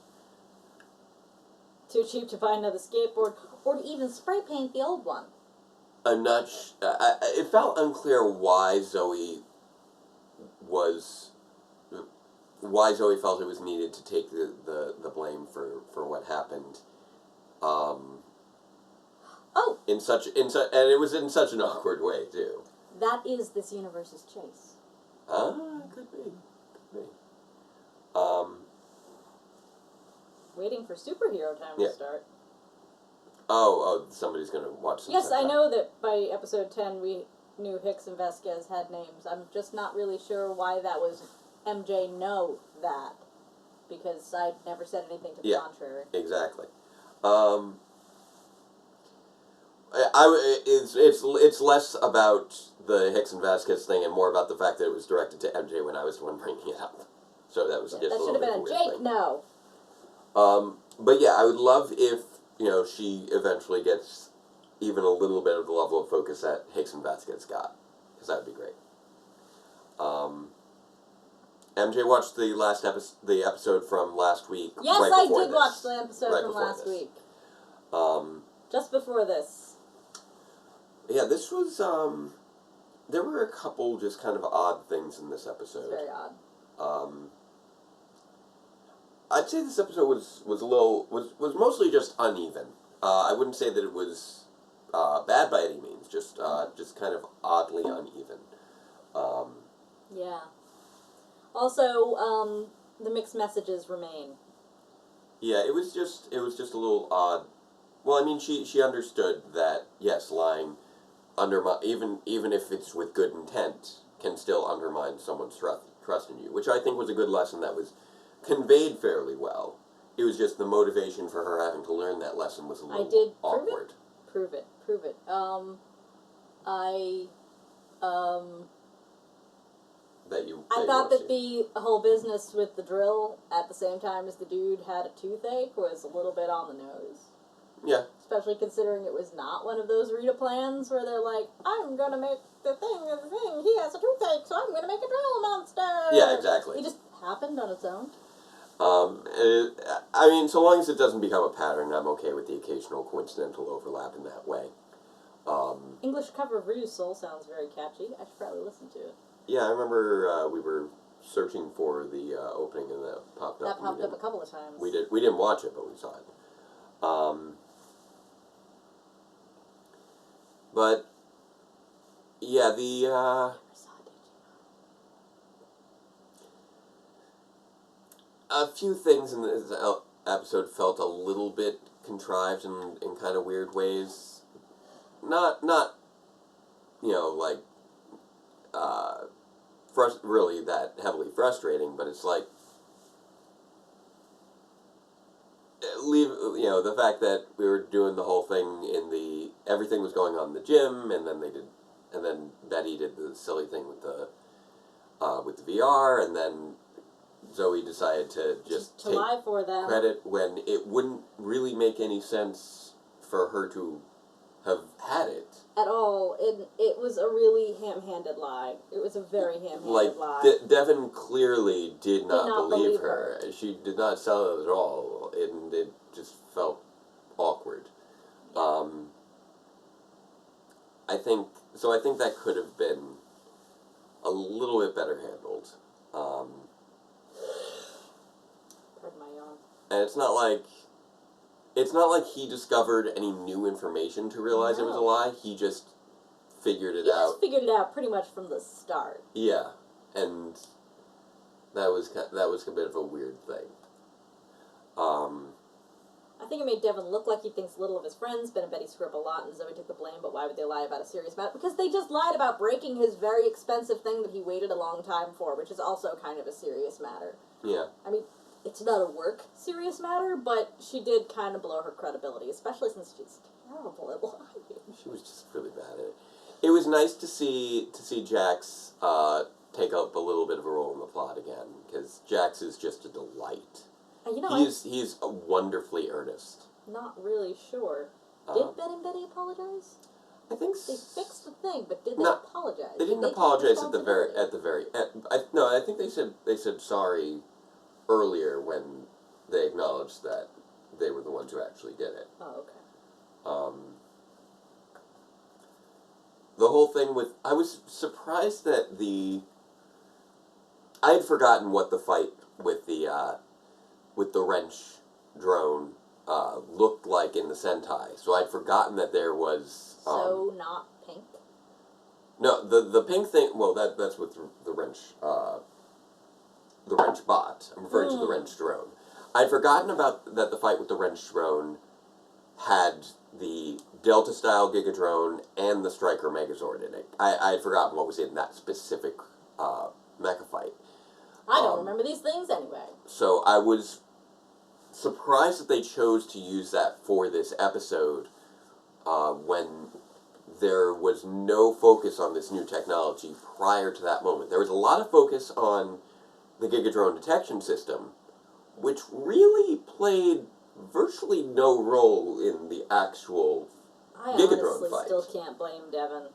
Too cheap to buy another skateboard, or to even spray paint the old one. I'm not it felt unclear why Zoe felt it was needed to take the blame for what happened. And it was in such an awkward way too. That is this universe's Chase. Could be. Waiting for superhero time Yeah. to start. Somebody's gonna watch some Yes, I Sentai. know that by episode 10 we knew Hicks and Vasquez had names. I'm just not really sure why that was MJ know that. Because I never said anything to the Yeah. contrary. Exactly. It's less about the Hicks and Vasquez thing and more about the fact that it was directed to MJ when I was the one bringing it up. So that was just That a should little have bit been of a a weird Jake. thing. No. But yeah, I would love if she eventually gets even a little bit of the level of focus that Hicks and Vasquez got, because that would be great. MJ watched the episode from last week. Yes, right I before did this. watch the episode Right from before last this. week. Just before this. Yeah, this was, there were a couple just kind of odd things in this episode. It's very odd. I'd say this episode was mostly just uneven. I wouldn't say that it was bad by any means, just kind of oddly uneven. Yeah. Also, the mixed messages remain. Yeah, it was just a little odd. Well, I mean, she understood that, yes, lying even if it's with good intent, can still undermine someone's trust in you, which I think was a good lesson that was conveyed fairly well. It was just the motivation for her having to learn that lesson was a little awkward. Prove it. I thought that the whole business with the drill at the same time as the dude had a toothache was a little bit on the nose. Yeah. Especially considering it was not one of those Rita plans where they're like, I'm gonna make the thing, he has a toothache, so I'm gonna make a drill monster! Yeah, exactly. It just happened on its own. I mean, so long as it doesn't become a pattern, I'm okay with the occasional coincidental overlap in that way. English cover of Rue's Soul sounds very catchy. I should probably listen to it. Yeah, I remember we were searching for the opening and that popped up. That popped up a couple of times. We didn't watch it, but we saw it. But yeah, a few things in this episode felt a little bit contrived in kind of weird ways. Not really that heavily frustrating, but it's like the fact that we were doing the whole thing everything was going on in the gym, and then Betty did the silly thing with the VR, and then Zoe decided to just take lie for them. Credit when it wouldn't really make any sense for her to have had it. At all. It was a really ham-handed lie. It was a very ham-handed lie. Devin clearly did not believe her. She did not sell it at all, and it just felt awkward. I think that could have been a little bit better handled. Pardon my yawn. And it's not like he discovered any new information to realize it was a lie. He just figured it out. He just figured it out pretty much from the start. Yeah, and that was a bit of a weird thing. I think it made Devin look like he thinks little of his friends. Ben and Betty screw up a lot, and Zoe took the blame. But why would they lie about a serious matter? Because they just lied about breaking his very expensive thing that he waited a long time for, which is also kind of a serious matter. Yeah. I mean, it's not a serious matter, but she did kind of blow her credibility, especially since she's terrible at lying. She was just really bad at it. It was nice to see Jax take up a little bit of a role in the plot again, because Jax is just a delight. He's wonderfully earnest. Not really sure. Did Ben and Betty apologize? I think they fixed the thing, but did they apologize? They didn't apologize at the very end. I think they said sorry earlier when they acknowledged that they were the ones who actually did it. Oh, okay. The whole thing I was surprised that I had forgotten what the fight with the wrench drone looked like in the Sentai, so I'd forgotten that there was. So not pink. No, the pink thing. Well, that's with the wrench. The wrench bot. I'm referring to the wrench drone. I'd forgotten about that the fight with the wrench drone had the Delta style Giga drone and the Striker Megazord in it. I had forgotten what was in that specific mecha fight. I don't remember these things anyway. So I was surprised that they chose to use that for this episode, when there was no focus on this new technology prior to that moment. There was a lot of focus on the Gigadrone detection system, which really played virtually no role in the actual I Gigadrone honestly fight. still can't blame Devin.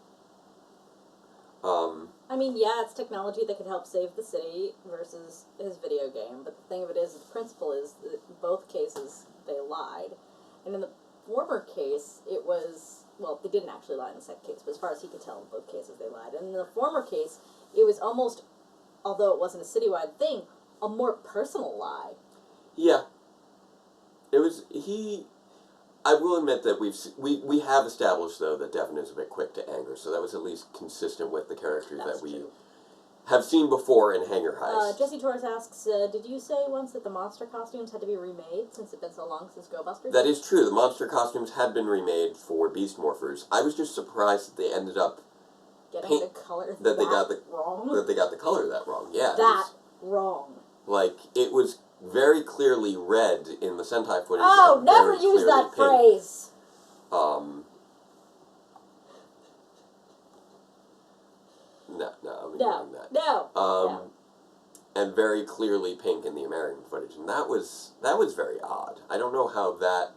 Um, I mean, yeah, it's technology that could help save the city versus his video game, but the thing of it is, the principle is that in both cases, they lied. And in the former case, it was, well, they didn't actually lie in the second case, but as far as he could tell, in both cases they lied. And in the former case, it was almost, although it wasn't a citywide thing, a more personal lie. yeah. It was, I will admit that we have established, though, that Devin is a bit quick to anger, so that was at least consistent with the character That's that we true. have seen before in Hangar Heist. Jesse Torres asks, did you say once that the monster costumes had to be remade since it's been so long since Go Busters? That is true. The monster costumes had been remade for Beast Morphers. I was just surprised that they ended up Getting the color that they got the wrong. that they got the color that wrong. Yeah, That wrong. like it was very clearly red in the Sentai footage. Oh, and never very use clearly that pink. phrase. No, I'm No, ignoring that. no, no. And very clearly pink in the American footage, and that was very odd. I don't know how that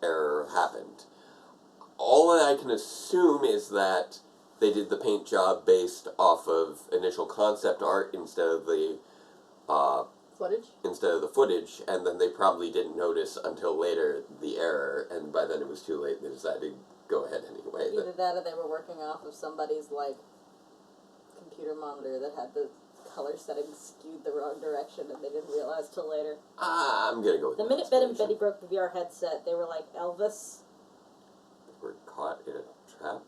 error happened. All that I can assume is that they did the paint job based off of initial concept art instead of the footage, and then they probably didn't notice until later the error, and by then it was too late, and they decided to go ahead anyway. Either that or they were working off of somebody's, like, computer monitor that had the color settings skewed the wrong direction and they didn't realize till later. I'm gonna go with The that minute Ben and explanation. Betty broke the VR headset, they were like, Elvis. We're caught in a trap?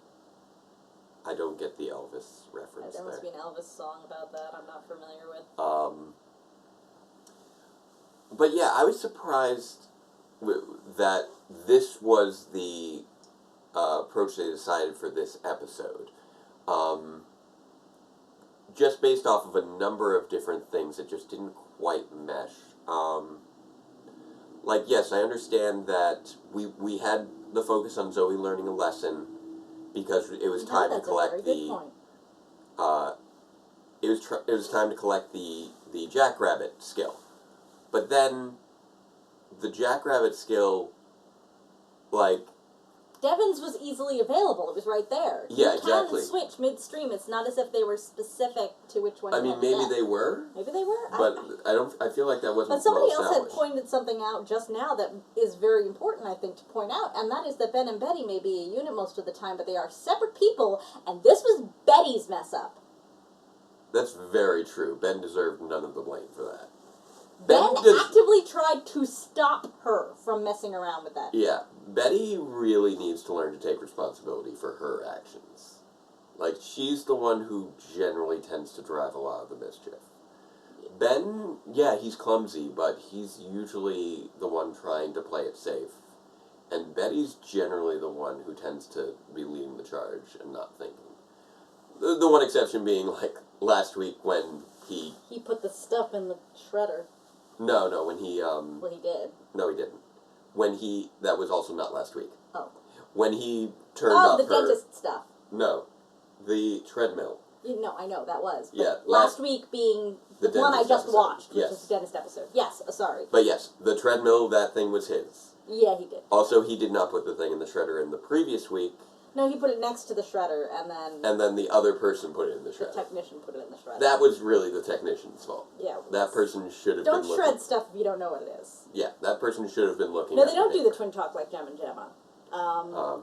I don't get the Elvis reference There must be there. an Elvis song about that I'm not familiar with. But yeah, I was surprised that this was the approach they decided for this episode. Just based off of a number of different things that just didn't quite mesh. Like, yes, I understand that we had the focus on Zoe learning a lesson because it was time to collect the it was time to collect the Jackrabbit skill. But then the Jackrabbit skill, like, Devin's was easily available. It was right there. Yeah, you exactly. can switch midstream. It's not as if they were specific to which one. I you mean, had maybe set. they were, Maybe they were. but I feel like that wasn't But somebody well else had established. pointed something out just now that is very important, I think, to point out, and that is that Ben and Betty may be a unit most of the time, but they are separate people, and this was Betty's mess up. That's very true. Ben deserved none of the blame for that. Ben does- actively tried to stop her from messing around with that. Yeah, Betty really needs to learn to take responsibility for her actions. Like, she's the one who generally tends to drive a lot of the mischief. Ben, yeah, he's clumsy, but he's usually the one trying to play it safe. And Betty's generally the one who tends to be leading the charge and not thinking. The one exception being, like, last week when he... He put the stuff in the shredder. No, when he, Well, he did. No, he didn't. When he... That was also not last week. Oh. When he turned Oh, off the her... dentist stuff. No. The treadmill. No, I know, that was. But Yeah, last week being the the one I dentist just episode. watched, which Yes. was the dentist episode. Yes, sorry. But yes, the treadmill, that thing was his. Yeah, he did. Also, he did not put the thing in the shredder in the previous week, No, he put it next to the shredder, and then the other person put it in the the shredder. technician put it in the shredder. That was really the technician's fault. Yeah. That person should have Don't been shred looking... stuff if you don't know what it is. Yeah, that person should have been looking No, at they don't do paper. the twin talk like Gem and Gemma.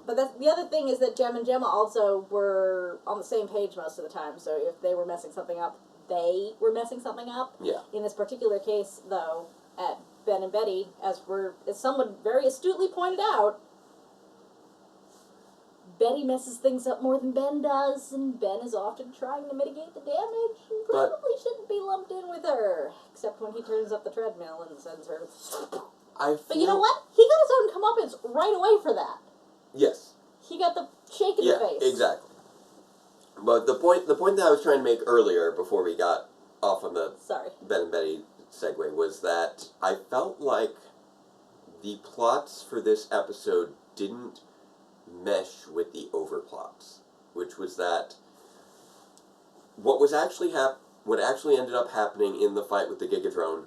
But that's, the other thing is that Gem and Gemma also were on the same page most of the time, so if they were messing something up, they were messing something up. Yeah. In this particular case, though, at Ben and Betty, as someone very astutely pointed out, Betty messes things up more than Ben does, and Ben is often trying to mitigate the damage, and probably shouldn't be lumped in with her, except when he turns up the treadmill and sends her... But you know what? He got his own comeuppance right away for that. Yes. He got the shake in the face. Exactly. But the point that I was trying to make earlier, before we got off on the Sorry. Ben and Betty segue, was that I felt like the plots for this episode didn't mesh with the overclocks, which was that what actually ended up happening in the fight with the Gigadrone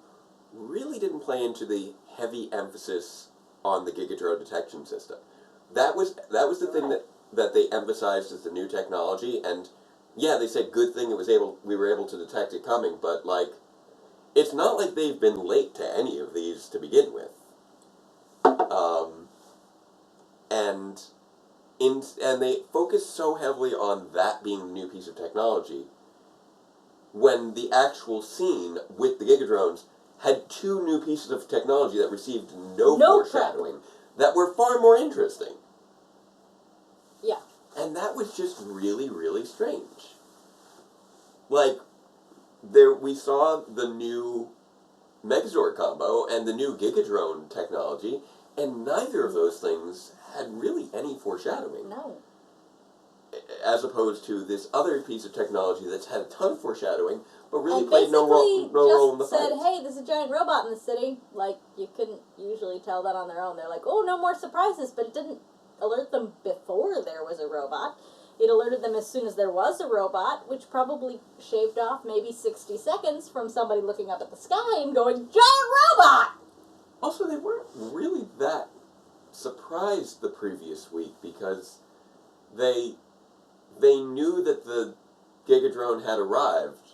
really didn't play into the heavy emphasis on the Gigadrone detection system. That was the thing that they emphasized as the new technology, and yeah, they said good thing we were able to detect it coming, but like, it's not like they've been late to any of these to begin with. And they focus so heavily on that being the new piece of technology, when the actual scene with the Gigadrones had two new pieces of technology that received no foreshadowing that were far more interesting. Yeah. And that was just really, really strange. Like, we saw the new Megazord combo and the new Gigadrone technology, and neither of those things had really any foreshadowing. No. As opposed to this other piece of technology that's had a ton of foreshadowing, but really played no role in the fight. Said, hey, there's a giant robot in the city. Like, you couldn't usually tell that on their own. They're like, oh, no more surprises, but it didn't alert them before there was a robot. It alerted them as soon as there was a robot, which probably shaved off maybe 60 seconds from somebody looking up at the sky and going, giant robot! Also, they weren't really that surprised the previous week, because they knew that the Gigadrone had arrived.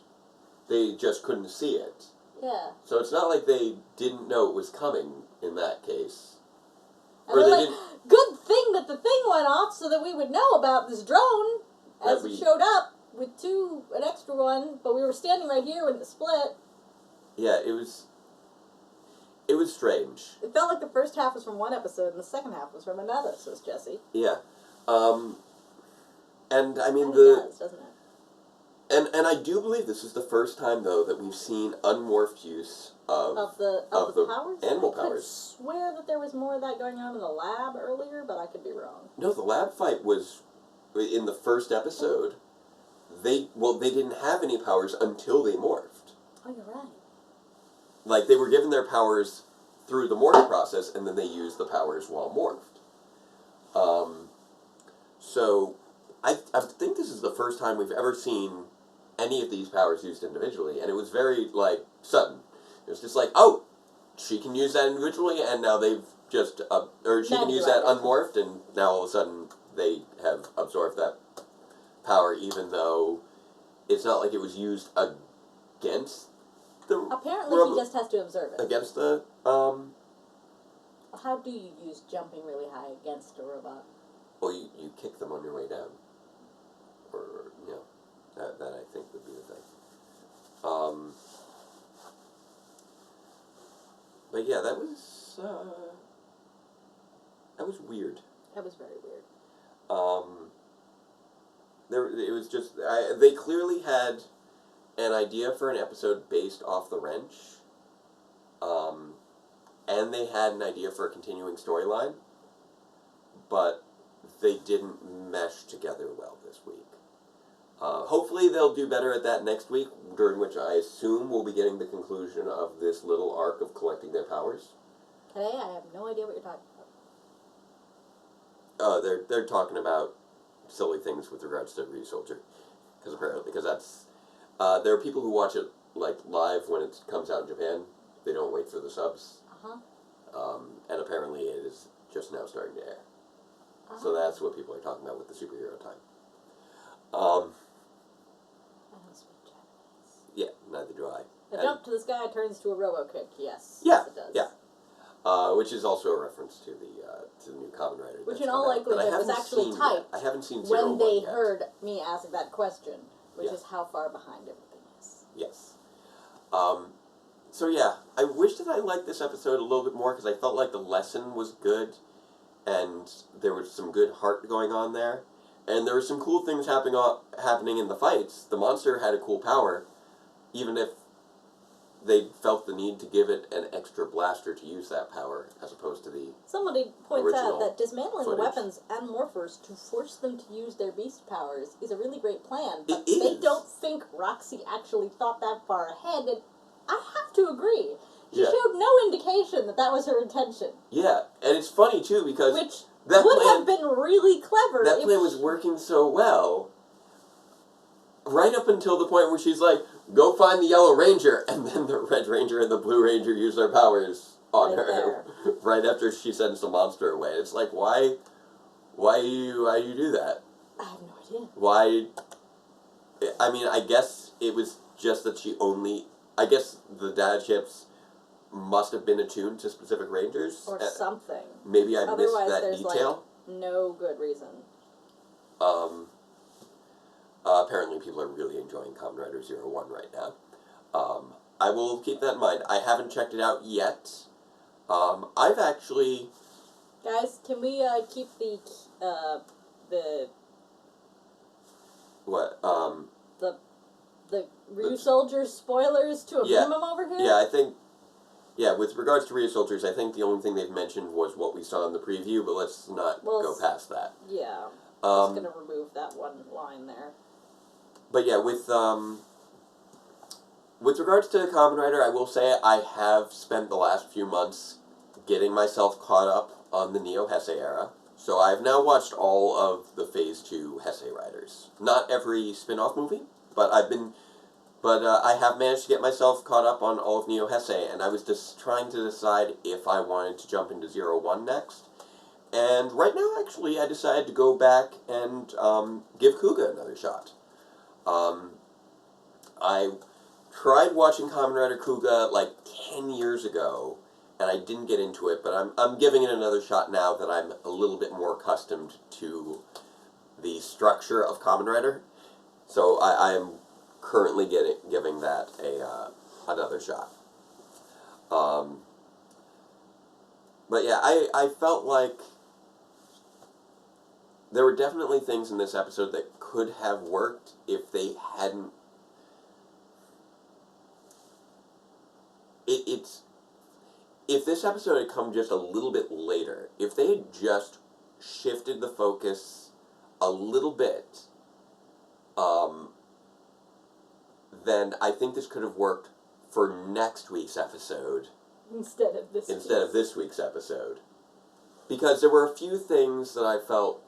They just couldn't see it. Yeah. So it's not like they didn't know it was coming in that case. And they're like, good thing that the thing went off so that we would know about this drone as it showed up with an extra one, but we were standing right here when it split. Yeah, it was strange. It felt like the first half was from one episode and the second half was from another, says Jesse. Yeah. And I mean, it does, doesn't it? And I do believe this is the first time, though, that we've seen unmorphed use of the powers? animal I powers. could swear that there was more of that going on in the lab earlier, but I could be wrong. No, the lab fight was in the first episode. They didn't have any powers until they morphed. Oh, you're right. Like, they were given their powers through the morph process, and then they used the powers while morphed. So I think this is the first time we've ever seen any of these powers used individually, and it was very, like, sudden. It was just like, oh, she can use that individually, and now they've just, or she can use that unmorphed, and now all of a sudden they have absorbed that power, even though it's not like it was used against the Apparently he just has to observe it. Against the, How do you use jumping really high against a robot? Well, you kick them on your way down. Or, you know, that I think would be the thing. But yeah, that was weird. That was very weird. It was just, they clearly had an idea for an episode based off the wrench, and they had an idea for a continuing storyline, but they didn't mesh together well this week. Hopefully they'll do better at that next week, during which I assume we'll be getting the conclusion of this little arc of collecting their powers. Today, I have no idea what you're talking about. They're talking about silly things with regards to Re-Soldier, because that's there are people who watch it like live when it comes out in Japan. They don't wait for the subs. And apparently it is just now starting to air. So that's what people are talking about with the superhero time. I don't speak Japanese. Yeah, neither do I. A jump to the sky turns to a robo-kick, yes. Yeah, yes, it does. yeah. Which is also a reference to the new Kamen Rider. Which in all likelihood was actually typed I haven't seen when they yet. heard me ask that question, which Yeah. is how far behind everything is. Yes. So yeah, I wish that I liked this episode a little bit more, because I felt like the lesson was good, and there was some good heart going on there, and there were some cool things happening in the fights. The monster had a cool power, even if they felt the need to give it an extra blaster to use that power, as opposed to the Somebody points out original that dismantling footage. the weapons and morphers to force them to use their beast powers is a really great plan, but It they is. don't think Roxy actually thought that far ahead, and I have to agree. She Yeah. showed no indication that that was her intention. Yeah, and it's funny too, because Which That would plan, have been really clever. that if plan was working so well, right up until the point where she's like, go find the Yellow Ranger, and then the Red Ranger and the Blue Ranger use their powers on Right her right after she sends the monster away. It's like, why you do that? I have no idea. Why? I mean, I guess it was just that I guess the data chips must have been attuned to specific rangers. Or something. Maybe I missed Otherwise, that there's detail. No good reason. Apparently people are really enjoying Kamen Rider 01 right now. I will keep that in mind. I haven't checked it out yet. I've actually... Guys, can we keep the What? the Ryu Soldiers spoilers to a minimum over here? Yeah, I think... Yeah, with regards to Ryu Soldiers, I think the only thing they've mentioned was what we saw in the preview, but let's not go past that. Yeah. I'm just going to remove that one line there. But yeah, with regards to Kamen Rider, I will say I have spent the last few months getting myself caught up on the Neo Heisei era. So I've now watched all of the Phase 2 Heisei Riders. Not every spin-off movie, but I have managed to get myself caught up on all of Neo Heisei, and I was just trying to decide if I wanted to jump into 01 next. And right now, actually, I decided to go back and give Kuga another shot. I tried watching Kamen Rider Kuga like 10 years ago, and I didn't get into it, but I'm giving it another shot now that I'm a little bit more accustomed to the structure of Kamen Rider. So I am currently giving that another shot. But yeah, I felt like there were definitely things in this episode that could have worked if they hadn't... If this episode had come just a little bit later, if they had just shifted the focus a little bit, then I think this could have worked for next week's episode Instead of this week's episode. Because there were a few things that I felt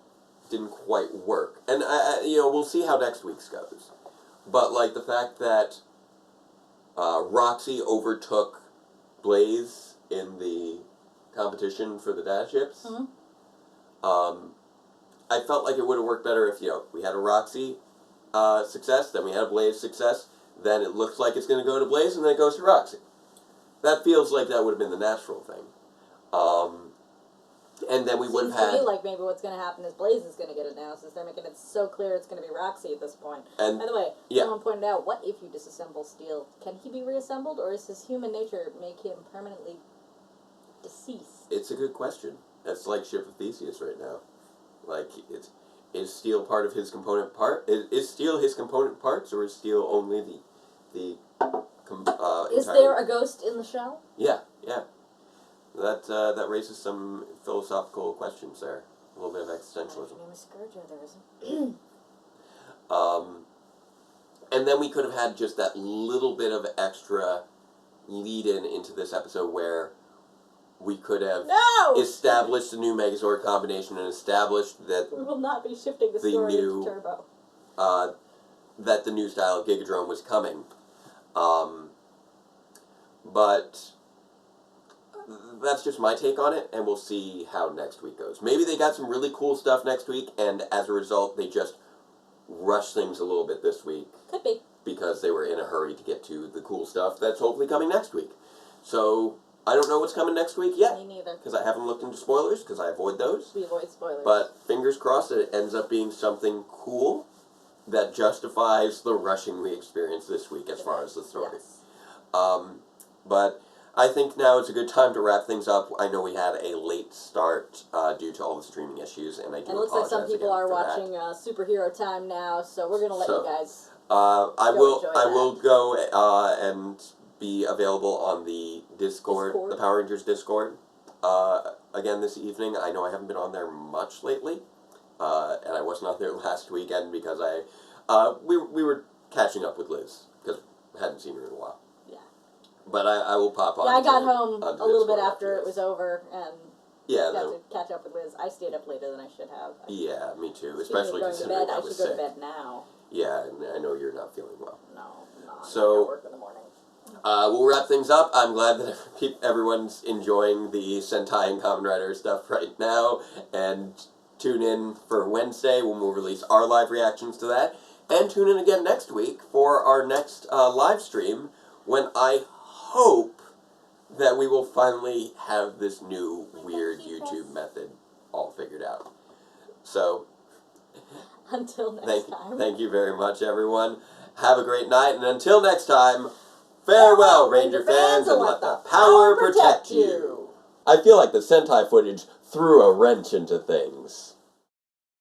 didn't quite work. And, we'll see how next week's goes. But, like, the fact that Roxy overtook Blaze in the competition for the data chips, I felt like it would have worked better if, we had a Roxy success, then we had a Blaze success, then it looks like it's going to go to Blaze, and then it goes to Roxy. That feels like that would have been the natural thing. And then we would have had... Seems to me like maybe what's going to happen is Blaze is going to get announced, since they're making it so clear it's going to be Roxy at this point. And, by the way, someone pointed out, what if you disassemble Steel? Can he be reassembled, or is his human nature make him permanently deceased? It's a good question. That's like Ship of Theseus right now. Like, is Steel part of his component part? Is Steel his component parts, or is Steel only the is there a ghost in the shell? Yeah. That raises some philosophical questions there. A little bit of existentialism. Name is Scourger, there isn't. And then we could have had just that little bit of extra lead-in into this episode where we could have established a new Megazord combination and established that we will not be shifting the story into Turbo. That the new style of Gigadrome was coming. But that's just my take on it, and we'll see how next week goes. Maybe they got some really cool stuff next week, and as a result, they just rushed things a little bit this week. Could be. Because they were in a hurry to get to the cool stuff that's hopefully coming next week. So, I don't know what's coming next week yet. Me neither. Because I haven't looked into spoilers, because I avoid those. We avoid spoilers. But fingers crossed that it ends up being something cool that justifies the rushing we experienced this week as far as the story. Yes. But I think now is a good time to wrap things up. I know we had a late start due to all the streaming issues, and I do apologize. And it looks like some people are watching Superhero Time now, so we're going to let you guys I will go and be available on the Discord, the Power Rangers Discord, again this evening. I know I haven't been on there much lately, and I wasn't on there last weekend because we were catching up with Liz, because I hadn't seen her in a while. Yeah. But I will pop on. Yeah, I got home a little bit after it was over, and Yeah, got to catch up with Liz. I stayed up later than I should have. Yeah, me too. Speaking Especially of going to considering bed, I I was should go to sick. bed now. Yeah, and I know you're not feeling well. No, I'm not. So- I got work in the morning. We'll wrap things up. I'm glad that everyone's enjoying the Sentai and Kamen Rider stuff right now, and tune in for Wednesday when we'll release our live reactions to that, and tune in again next week for our next live stream, when I hope that we will finally have this new weird YouTube method all figured out. So, Until next time. thank you very much, everyone. Have a great night, and until next time, farewell, Ranger fans, and let the power protect you. I feel like the Sentai footage threw a wrench into things.